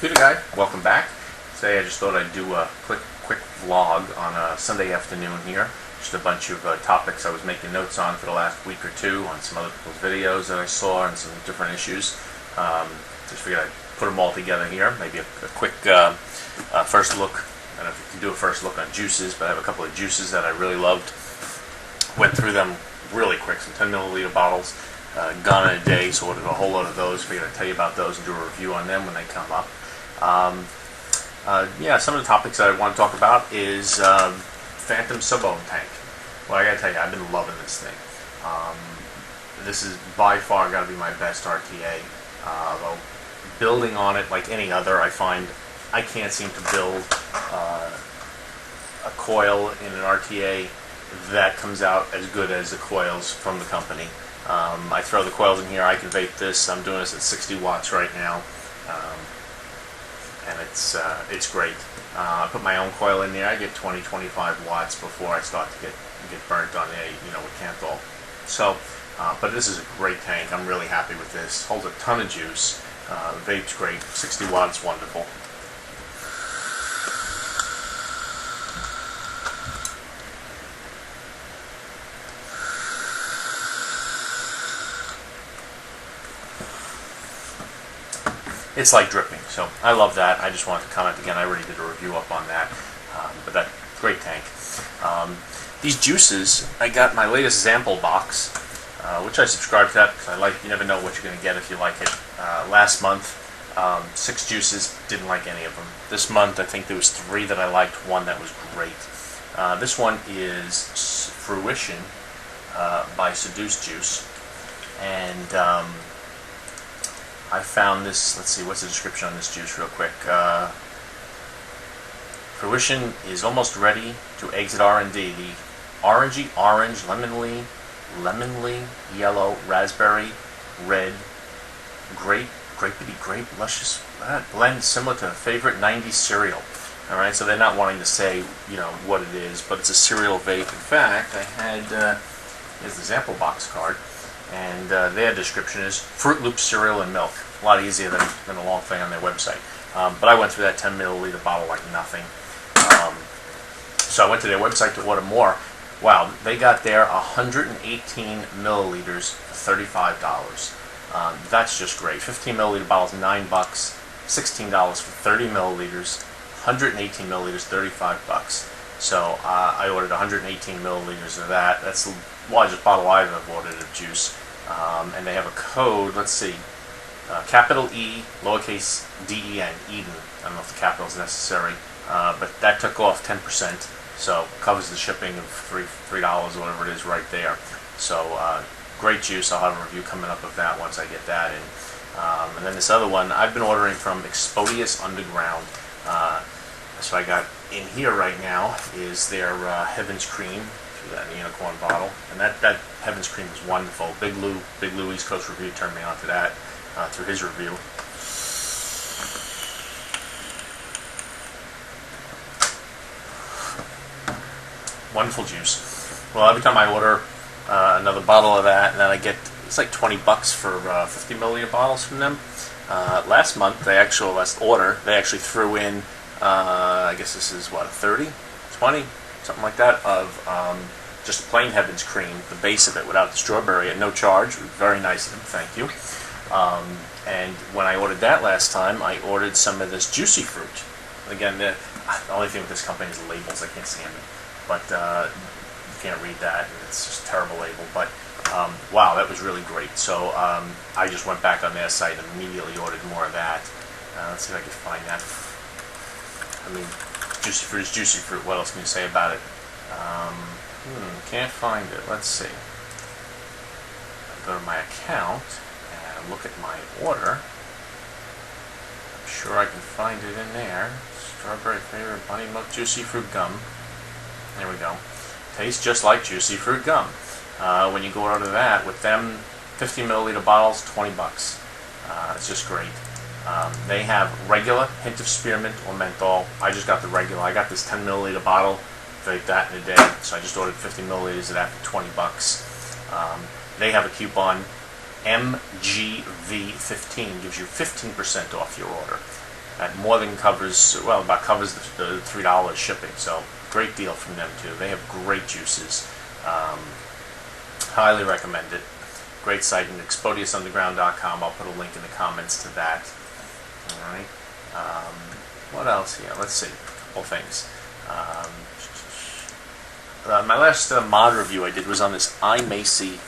Computer Guy, welcome back. Today I just thought I'd do a quick vlog on a Sunday afternoon here. Just a bunch of topics I was making notes on for the last week or two on some other people's videos that I saw and some different issues. Just figured I'd put them all together here. Maybe a quick first look. I don't know if you can do a first look on juices, but I have a couple of juices that I really loved. Went through them really quick, some 10 milliliter bottles. Gone in a day, so ordered a whole load of those. Figured I'd tell you about those and do a review on them when they come up. Yeah, some of the topics that I want to talk about is Phantom Subtank. Well, I gotta tell you, I've been loving this thing. This is by far got to be my best RTA. Although building on it like any other, I find I can't seem to build a coil in an RTA that comes out as good as the coils from the company. I throw the coils in here, I can vape this. I'm doing this at 60 watts right now, and it's great. I put my own coil in there. I get 20-25 watts before I start to get burnt on with Canthol. So, but this is a great tank. I'm really happy with this. Holds a ton of juice. Vape's great. 60 watts, wonderful. It's like dripping, so I love that. I just wanted to comment again. I already did a review up on that, but that great tank. These juices, I got my latest sample box, which I subscribed to that because I like. You never know what you're going to get if you like it. Last month, 6 juices, didn't like any of them. This month, I think there was 3 that I liked. 1 that was great. This one is Fruition by Seduce Juice, and I found this. Let's see, what's the description on this juice real quick. Fruition is almost ready to exit R&D. The orangey orange, lemonly yellow, raspberry, red, grape, luscious blend similar to a favorite 90s cereal. All right, so they're not wanting to say what it is, but it's a cereal vape. In fact, I had here's the sample box card. And their description is Fruit Loops cereal and milk. A lot easier than a long thing on their website. But I went through that 10 milliliter bottle like nothing. So I went to their website to order more. Wow, they got there 118 milliliters for $35. That's just great. 15 milliliter bottles, $9. $16 for 30 milliliters. 118 milliliters, $35. So I ordered 118 milliliters of that. That's the largest bottle I've ever ordered of juice. And they have a code, let's see, capital E, lowercase D-E-N, Eden. I don't know if the capital is necessary, but that took off 10%, so covers the shipping of $3 or whatever it is right there. So great juice. I'll have a review coming up of that once I get that in. And then this other one, I've been ordering from Expodius Underground. So I got in here right now is their Heaven's Cream. That in the unicorn bottle, and that Heaven's Cream is wonderful. Big Lou East Coast Review turned me on to that through his review. Wonderful juice. Well, every time I order another bottle of that, and then I get, it's like $20 for 50 milliliter bottles from them. Last month, last order, they actually threw in, I guess this is what, 30, 20. Something like that, of just plain Heaven's Cream, the base of it without the strawberry at no charge. Very nice of them, thank you. And when I ordered that last time, I ordered some of this Juicy Fruit. Again, the only thing with this company is the labels. I can't stand them. But you can't read that, and it's just a terrible label. But wow, that was really great. So I just went back on their site and immediately ordered more of that. Let's see if I can find that. I mean, Juicy Fruit is Juicy Fruit. What else can you say about it? Can't find it. Let's see. I go to my account and look at my order. I'm sure I can find it in there. Strawberry favorite bunny milk Juicy Fruit gum. There we go. Tastes just like Juicy Fruit gum. When you go order that with them, 50 milliliter bottles, $20. It's just great. They have regular, hint of spearmint or menthol. I just got the regular. I got this 10 milliliter bottle, vape that in a day, so I just ordered 50 milliliters of that for $20. They have a coupon, MGV15, gives you 15% off your order. That more than covers, well, about covers the $3 shipping. So great deal from them too. They have great juices. Highly recommend it. Great site, and ExpodiusUnderground.com. I'll put a link in the comments to that. All right. What else here? Let's see. A couple things. My last mod review I did was on this iMacy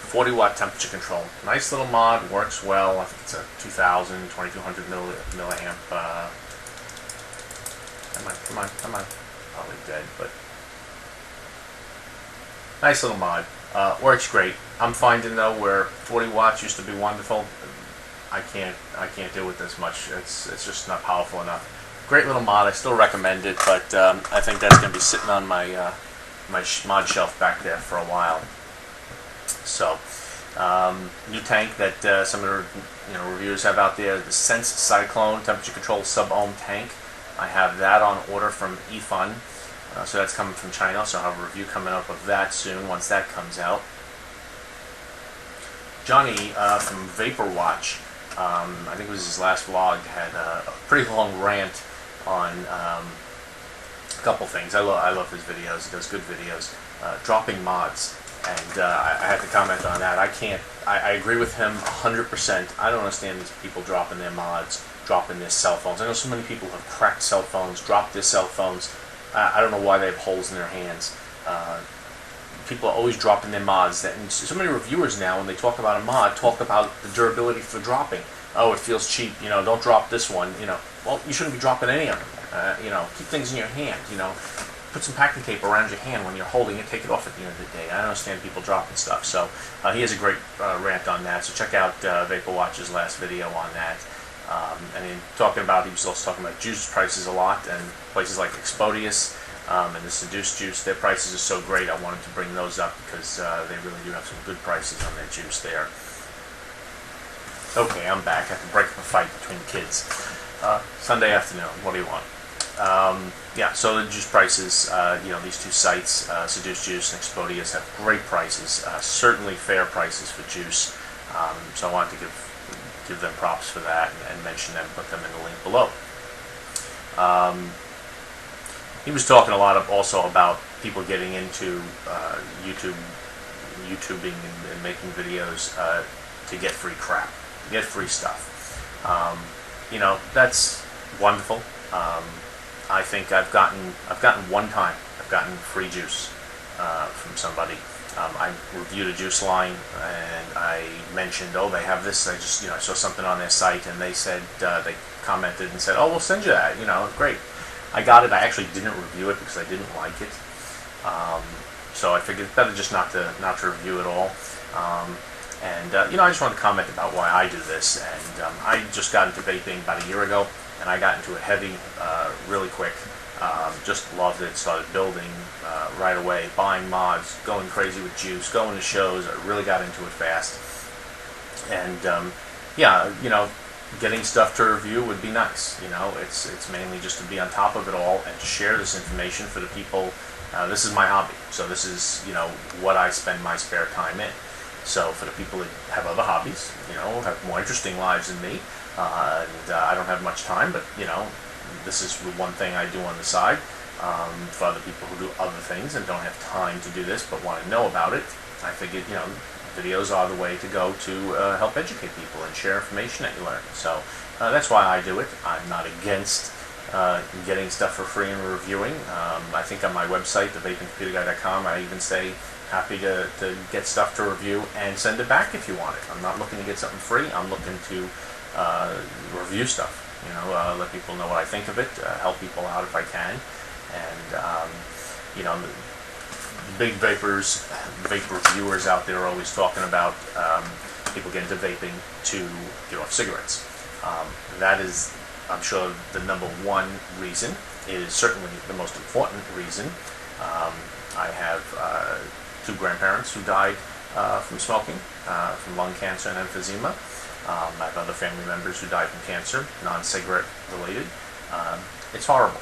40-watt temperature control. Nice little mod, works well. I think it's a 2200 milliamp. Come on. Probably dead, but nice little mod. Works great. I'm finding though, where 40 watts used to be wonderful, I can't do with this much. It's just not powerful enough. Great little mod. I still recommend it, but I think that's going to be sitting on my my mod shelf back there for a while. So, new tank that some of the reviewers have out there, the Sense Cyclone temperature control sub-ohm tank. I have that on order from eFun, so that's coming from China. So I'll have a review coming up of that soon once that comes out. Johnny from Vapor Watch, I think it was his last vlog, had a pretty long rant on a couple things. I love his videos. He does good videos. Dropping mods, and I have to comment on that. I agree with him 100%. I don't understand these people dropping their mods, dropping their cell phones. I know so many people have cracked cell phones, dropped their cell phones. I don't know why they have holes in their hands. People are always dropping their mods. And so many reviewers now, when they talk about a mod, talk about the durability for dropping. Oh, it feels cheap. Don't drop this one. Well, you shouldn't be dropping any of them. Keep things in your hand. Put some packing tape around your hand when you're holding it. Take it off at the end of the day. I don't understand people dropping stuff. So he has a great rant on that. So check out Vapor Watch's last video on that. He was also talking about juice prices a lot, and places like Expodius and the Seduce juice, their prices are so great. I wanted to bring those up because they really do have some good prices on their juice there. Okay, I'm back. I have to break up a fight between the kids. Sunday afternoon, what do you want? Yeah, so the juice prices, these two sites, Seduce Juice and Expodius, have great prices, certainly fair prices for juice. So I wanted to give them props for that and mention them, put them in the link below. He was talking a lot also about people getting into YouTubing and making videos to get free crap, get free stuff. That's wonderful. I think I've gotten one time free juice from somebody. I reviewed a juice line and I mentioned, oh, they have this. I just I saw something on their site and they said they commented and said, oh, we'll send you that. Great. I got it. I actually didn't review it because I didn't like it. So I figured it's better just not to review it all. I just wanted to comment about why I do this. And I just got into vaping about a year ago, and I got into it heavy, really quick. Just loved it. Started building right away, buying mods, going crazy with juice, going to shows. I really got into it fast. And getting stuff to review would be nice. It's mainly just to be on top of it all and to share this information for the people. This is my hobby, so this is what I spend my spare time in. So for the people that have other hobbies, have more interesting lives than me, and I don't have much time, but this is one thing I do on the side. For other people who do other things and don't have time to do this but want to know about it, I figured videos are the way to go to help educate people and share information that you learn. So that's why I do it. I'm not against getting stuff for free and reviewing. I think on my website, thevapingcomputerguy.com, I even say happy to get stuff to review and send it back if you want it. I'm not looking to get something free. I'm looking to review stuff. Let people know what I think of it, help people out if I can, and big vape reviewers out there are always talking about people get into vaping to get off cigarettes. That is, I'm sure, the number one reason. It is certainly the most important reason. I have two grandparents who died from smoking, from lung cancer and emphysema. I have other family members who died from cancer, non-cigarette related. It's horrible,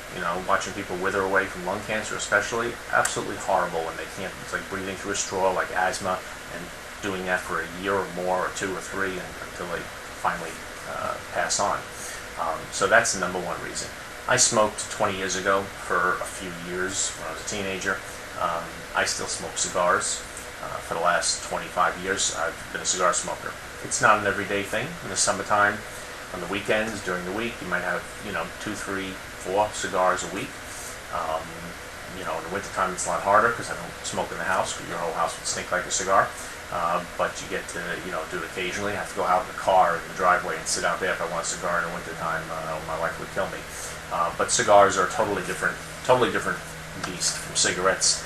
watching people wither away from lung cancer especially, absolutely horrible when they can't, it's like breathing through a straw, like asthma, and doing that for a year or more, or 2 or 3, until they finally pass on. So that's the number one reason. I smoked 20 years ago for a few years when I was a teenager. I still smoke cigars. For the last 25 years, I've been a cigar smoker. It's not an everyday thing. In the summertime, on the weekends, during the week, you might have, 2, 3, 4 cigars a week. In the wintertime it's a lot harder because I don't smoke in the house, because your whole house would stink like a cigar. But you get to, do it occasionally. I have to go out in the car in the driveway and sit out there if I want a cigar in the wintertime. My wife would kill me. But cigars are a totally different beast from cigarettes.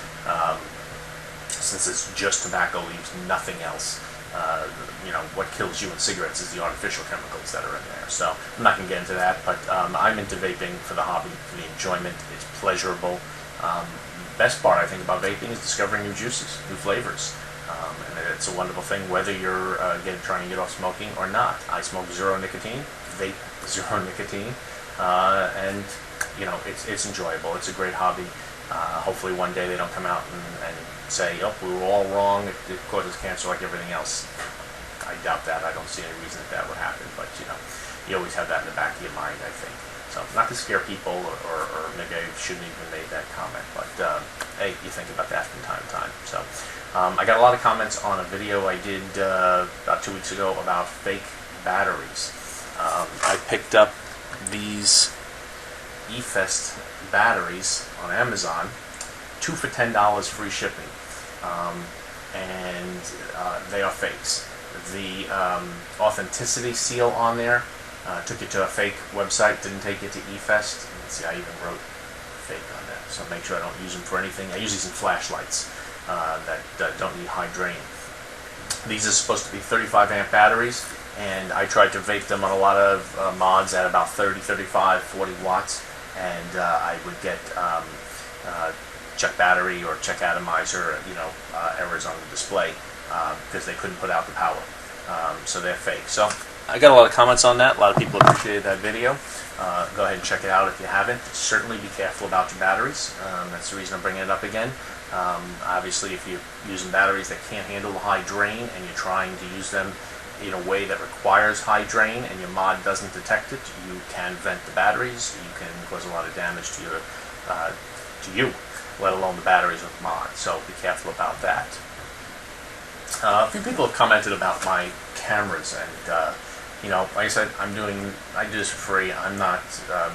Since it's just tobacco, leaves nothing else. What kills you in cigarettes is the artificial chemicals that are in there. So I'm not going to get into that, but I'm into vaping for the hobby, for the enjoyment. It's pleasurable. Best part I think about vaping is discovering new juices, new flavors. And it's a wonderful thing whether you're trying to get off smoking or not. I smoke zero nicotine, vape zero nicotine, and it's enjoyable. It's a great hobby. Hopefully one day they don't come out and say, oh, we were all wrong, it causes cancer like everything else. I doubt that. I don't see any reason that would happen, but you always have that in the back of your mind, I think. So not to scare people, or maybe I shouldn't even made that comment, but hey, you think about that from time to time. So I got a lot of comments on a video I did about 2 weeks ago about fake batteries. I picked up these eFest batteries on Amazon, 2 for $10 free shipping, and they are fakes. The authenticity seal on there took you to a fake website, didn't take you to eFest. You can see I even wrote fake on there, so make sure I don't use them for anything. I use these in flashlights that don't need high drain. These are supposed to be 35 amp batteries, and I tried to vape them on a lot of mods at about 30, 35, 40 watts, and I would get check battery or check atomizer, errors on the display because they couldn't put out the power. So they're fake. So I got a lot of comments on that. A lot of people appreciated that video. Go ahead and check it out if you haven't. Certainly be careful about your batteries. That's the reason I'm bringing it up again. Obviously, if you're using batteries that can't handle the high drain and you're trying to use them in a way that requires high drain and your mod doesn't detect it, you can vent the batteries. You can cause a lot of damage to you, let alone the batteries of the mod. So be careful about that. A few people have commented about my cameras, and like I said, I do this for free. I'm not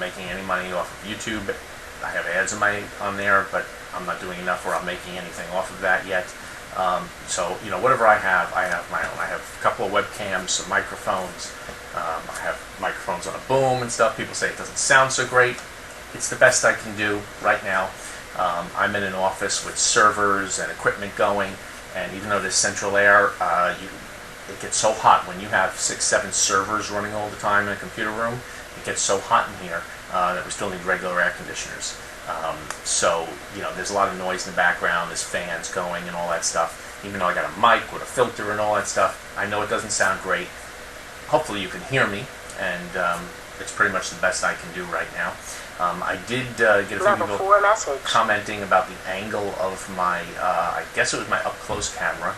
making any money off of YouTube. I have ads on there, but I'm not doing enough where I'm making anything off of that yet. So whatever I have my own. I have a couple of webcams, some microphones. I have microphones on a boom and stuff. People say it doesn't sound so great. It's the best I can do right now. I'm in an office with servers and equipment going, and even though there's central air, it gets so hot when you have 6, 7 servers running all the time in a computer room. It gets so hot in here that we still need regular air conditioners. So there's a lot of noise in the background. There's fans going and all that stuff. Even though I got a mic with a filter and all that stuff, I know it doesn't sound great. Hopefully you can hear me, and it's pretty much the best I can do right now. I did get a few people commenting about the angle of my, I guess it was my up-close camera,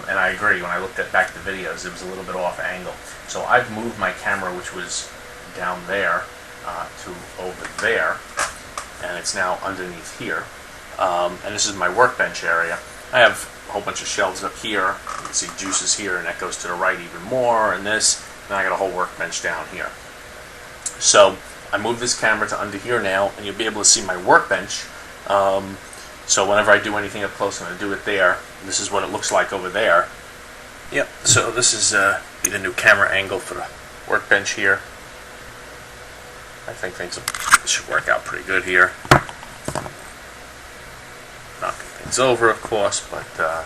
and I agree. When I looked back at the videos, it was a little bit off angle. So I've moved my camera, which was down there, to over there, and it's now underneath here. And this is my workbench area. I have a whole bunch of shelves up here. You can see juices here, and that goes to the right even more, and this. And I got a whole workbench down here. So I moved this camera to under here now, and you'll be able to see my workbench. So whenever I do anything up close, I'm going to do it there. This is what it looks like over there. Yep, so this is be the new camera angle for the workbench here. I think things should work out pretty good here. Knocking things over, of course, but I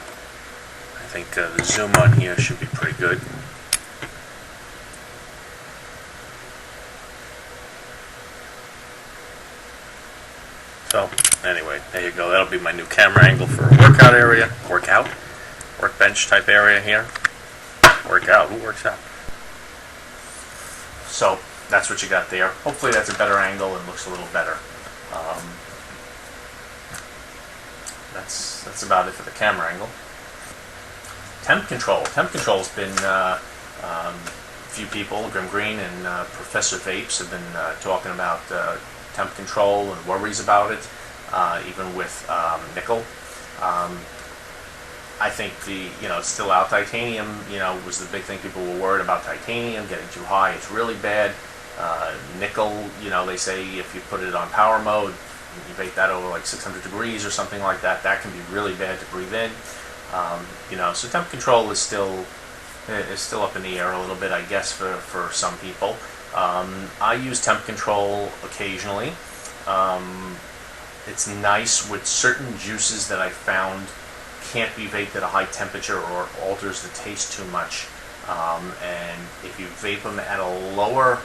think the zoom on here should be pretty good. So, anyway, there you go. That'll be my new camera angle for a workout area. Workbench type area here. Workout, who works out? So, that's what you got there. Hopefully that's a better angle and looks a little better. That's about it for the camera angle. Temp control. Temp control's been few people, Grim Green and Professor Vapes, have been talking about temp control and worries about it, even with nickel. I think it's still out. Titanium, was the big thing. People were worried about titanium getting too high. It's really bad. Nickel, they say if you put it on power mode, you vape that over like 600 degrees or something like that, that can be really bad to breathe in. So temp control is still up in the air a little bit, I guess, for some people. I use temp control occasionally. It's nice with certain juices that I found can't be vaped at a high temperature or alters the taste too much. And if you vape them at a lower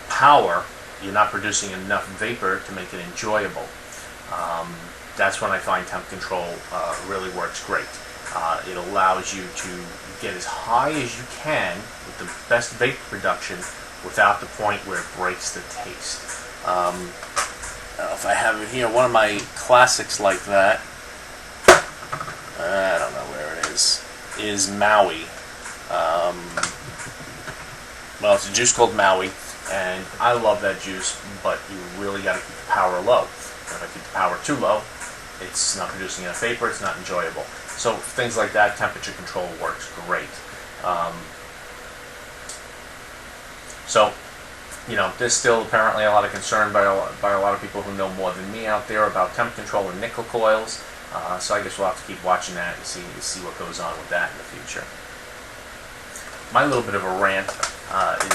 power, you're not producing enough vapor to make it enjoyable. That's when I find temp control really works great. It allows you to get as high as you can with the best vapor production without the point where it breaks the taste. If I have it here, one of my classics like that, I don't know where it is Maui. Well, it's a juice called Maui, and I love that juice, but you really got to keep the power low. If I keep the power too low, it's not producing enough vapor, it's not enjoyable. So things like that, temperature control works great. There's still apparently a lot of concern by a lot of people who know more than me out there about temp control and nickel coils. So I guess we'll have to keep watching that and see what goes on with that in the future. My little bit of a rant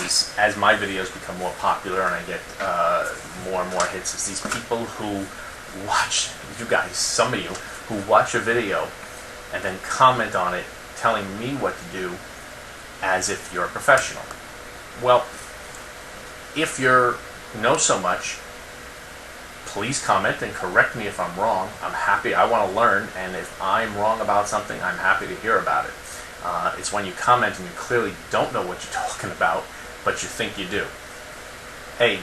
is, as my videos become more popular and I get more and more hits, is these people who watch, you guys, some of you, who watch a video and then comment on it telling me what to do as if you're a professional. Well, if you know so much, please comment and correct me if I'm wrong. I'm happy. I want to learn, and if I'm wrong about something, I'm happy to hear about it. It's when you comment and you clearly don't know what you're talking about, but you think you do. Hey,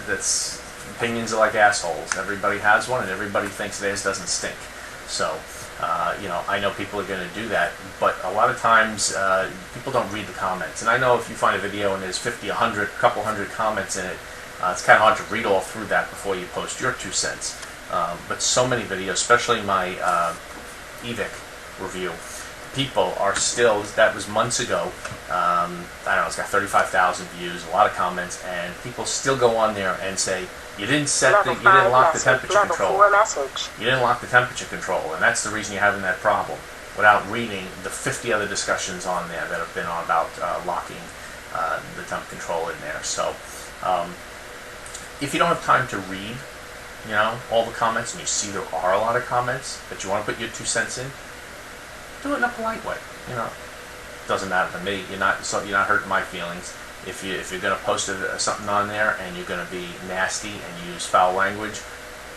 that's opinions are like assholes. Everybody has one, and everybody thinks theirs doesn't stink. So, I know people are going to do that, but a lot of times people don't read the comments. And I know if you find a video and there's 50, 100, a couple hundred comments in it, it's kind of hard to read all through that before you post your 2 cents. But so many videos, especially my EVIC review, people are still, that was months ago, I don't know, it's got 35,000 views, a lot of comments, and people still go on there and say, you didn't lock the temperature control. You didn't lock the temperature control, and that's the reason you're having that problem, without reading the 50 other discussions on there that have been on about locking the temp control in there. So, if you don't have time to read, all the comments, and you see there are a lot of comments, but you want to put your 2 cents in, do it in a polite way. Doesn't matter to me. You're not hurting my feelings. If you're going to post something on there and you're going to be nasty and use foul language,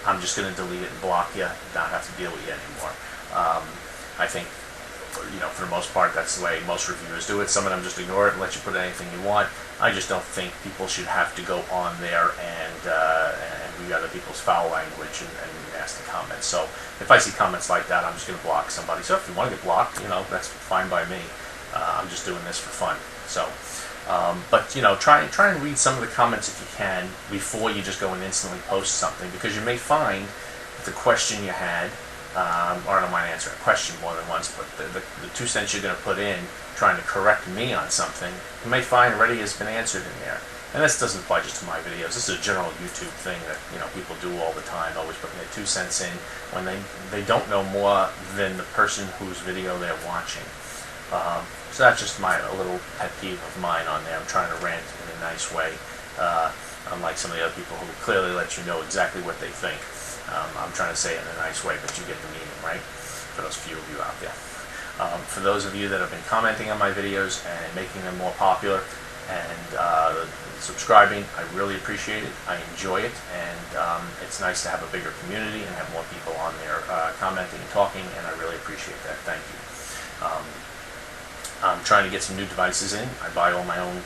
I'm just going to delete it and block you, not have to deal with you anymore. I think, for the most part, that's the way most reviewers do it. Some of them just ignore it and let you put anything you want. I just don't think people should have to go on there and read other people's foul language and nasty comments. So if I see comments like that, I'm just going to block somebody. So if you want to get blocked, that's fine by me. I'm just doing this for fun. So, but try and read some of the comments if you can before you just go and instantly post something, because you may find the question you had, or I don't mind answering a question more than once, but the 2 cents you're going to put in trying to correct me on something, you may find already has been answered in there. And this doesn't apply just to my videos. This is a general YouTube thing that people do all the time, always putting their 2 cents in when they don't know more than the person whose video they're watching. So that's just a little pet peeve of mine on there. I'm trying to rant in a nice way, unlike some of the other people who clearly let you know exactly what they think. I'm trying to say it in a nice way, but you get the meaning, right? For those few of you out there. For those of you that have been commenting on my videos and making them more popular and subscribing, I really appreciate it. I enjoy it, and it's nice to have a bigger community and have more people on there commenting and talking, and I really appreciate that. Thank you. I'm trying to get some new devices in. I buy all my own,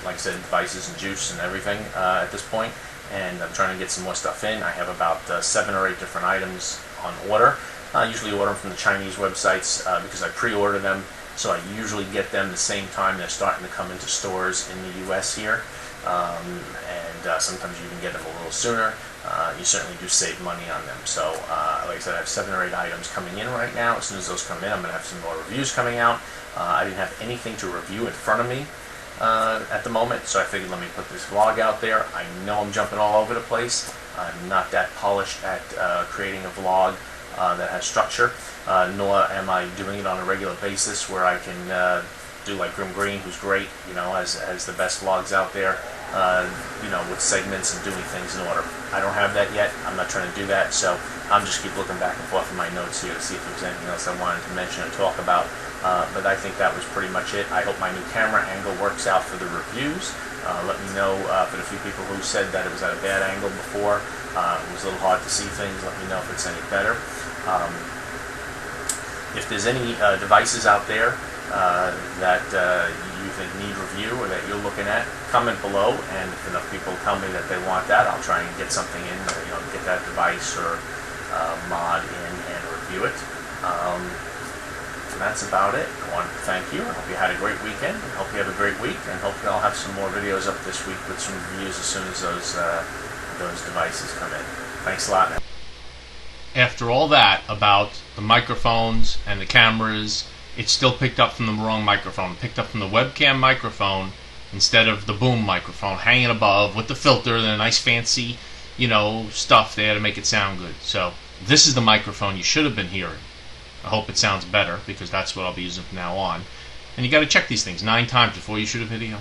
like I said, devices and juice and everything at this point, and I'm trying to get some more stuff in. I have about 7 or 8 different items on order. I usually order them from the Chinese websites because I pre-order them So I usually get them the same time they're starting to come into stores in the U.S. here, and sometimes you can get them a little sooner. You certainly do save money on them. So like I said, I have 7 or 8 items coming in right now. As soon as those come in, I'm going to have some more reviews coming out. I didn't have anything to review in front of me at the moment, so I figured let me put this vlog out there. I know I'm jumping all over the place. I'm not that polished at creating a vlog that has structure, nor am I doing it on a regular basis where I can do like Grim Green, who's great, you know, as the best vlogs out there, you know, with segments and doing things in order. I don't have that yet. I'm not trying to do that, so I'm just keep looking back and forth in my notes here to see if there's anything else I wanted to mention or talk about. But I think that was pretty much it. I hope my new camera angle works out for the reviews. Let me know for the few people who said that it was at a bad angle before. It was a little hard to see things. Let me know if it's any better. If there's any devices out there that you think need review or that you're looking at, comment below, and if enough people tell me that they want that, I'll try and get something in, you know, get that device or mod in and review it. And that's about it. I want to thank you. I hope you had a great weekend. I hope you have a great week, and hopefully I'll have some more videos up this week with some reviews as soon as those devices come in. Thanks a lot. After all that about the microphones and the cameras, it still picked up from the wrong microphone. It picked up from the webcam microphone instead of the boom microphone hanging above with the filter and a nice fancy, you know, stuff there to make it sound good. So this is the microphone you should have been hearing. I hope it sounds better, because that's what I'll be using from now on. And you got to check these things 9 times before you shoot a video.